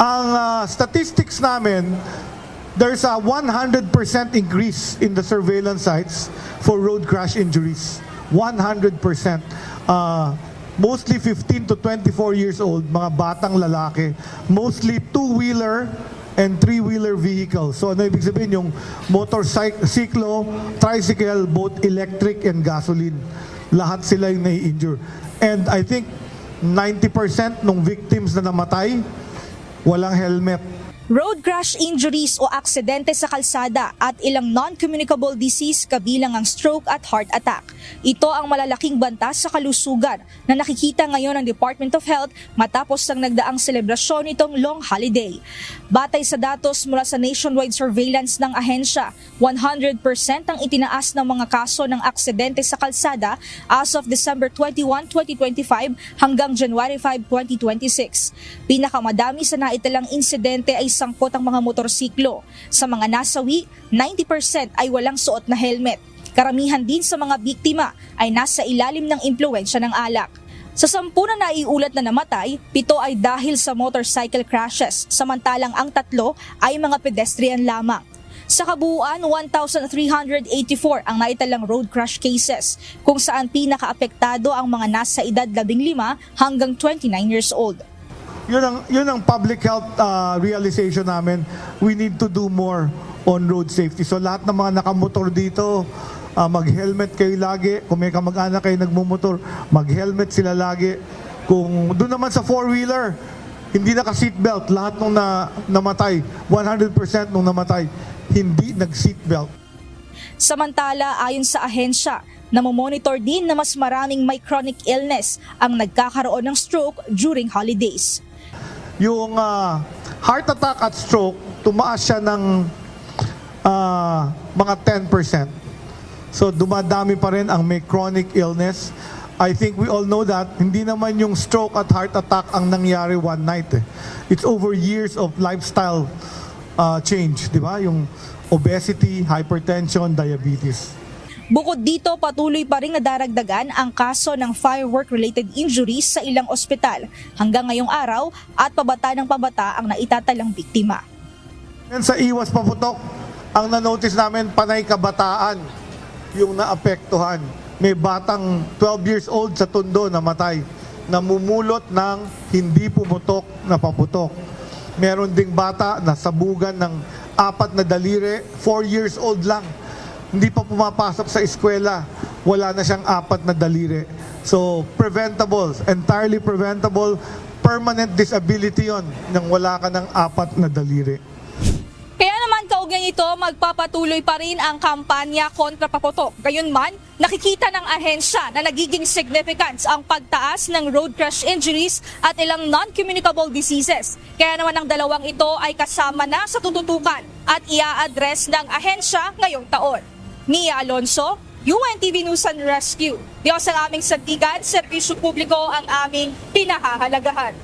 Ang statistics namin, there's a 100% increase in the surveillance sites for road crash injuries. 100%. Mostly 15 to 24 years old, mga batang lalaki. Mostly two-wheeler and three-wheeler vehicles. So ano ibig sabihin? Yung motorcycle, tricycle, both electric and gasoline. Lahat sila yung nai-injure. And I think 90% ng victims na namatay, walang helmet. Road crash injuries o aksidente sa kalsada at ilang non-communicable disease kabilang ang stroke at heart attack. Ito ang malalaking banta sa kalusugan na nakikita ngayon ng Department of Health matapos ng nagdaang selebrasyon nitong long holiday. Batay sa datos mula sa nationwide surveillance ng ahensya, 100% ang itinaas ng mga kaso ng aksidente sa kalsada as of December 21, 2025 hanggang January 5, 2026. Pinakamadami sa naitalang insidente ay 10 ang mga motorsiklo. Sa mga nasawi, 90% ay walang suot na helmet. Karamihan din sa mga biktima ay nasa ilalim ng impluwensya ng alak. Sa 10 na naiulat na namatay, 7 ay dahil sa motorcycle crashes, samantalang ang 3 ay mga pedestrian lamang. Sa kabuuan, 1,384 ang naitalang road crash cases, kung saan pinakaapektado ang mga nasa edad 15 hanggang 29 years old. Yun ang public health realization namin. We need to do more on road safety. So lahat ng mga nakamotor dito, mag-helmet kayo lagi. Kung may kamag-anak kayo nagmumotor, mag-helmet sila lagi. Kung doon naman sa four-wheeler, hindi naka-seatbelt. Lahat nung namatay, 100% nung namatay, hindi nag-seatbelt. Samantala, ayon sa ahensya, namomonitor din na mas maraming may chronic illness ang nagkakaroon ng stroke during holidays. Yung heart attack at stroke, tumaas siya ng mga 10%. So dumadami pa rin ang may chronic illness. I think we all know that hindi naman yung stroke at heart attack ang nangyari one night. It's over years of lifestyle change, di ba? Yung obesity, hypertension, diabetes. Bukod dito, patuloy pa rin nadaragdagan ang kaso ng firework-related injuries sa ilang ospital hanggang ngayong araw at pabata ng pabata ang naitatalang biktima. And sa iwas paputok, ang na-notice namin panay kabataan yung naapektuhan. May batang 12 years old sa Tondo namatay, namumulot ng hindi pumutok na paputok. Meron ding bata na sabugan ng 4 na daliri, 4 years old lang. Hindi pa pumapasok sa eskwela, wala na siyang 4 na daliri. So, preventable, entirely preventable, permanent disability yon nang wala ka ng 4 na daliri. Kaya naman kaugnay nito, magpapatuloy pa rin ang kampanya kontra paputok. Gayunman, nakikita ng ahensya na nagiging significant ang pagtaas ng road crash injuries at ilang non-communicable diseases. Kaya naman ang dalawang ito ay kasama na sa tututukan at ia-address ng ahensya ngayong taon. Nia Alonso, UNTV News and Rescue. Diyos ang aming sandigan, serbisyo publiko ang aming pinahahalagahan.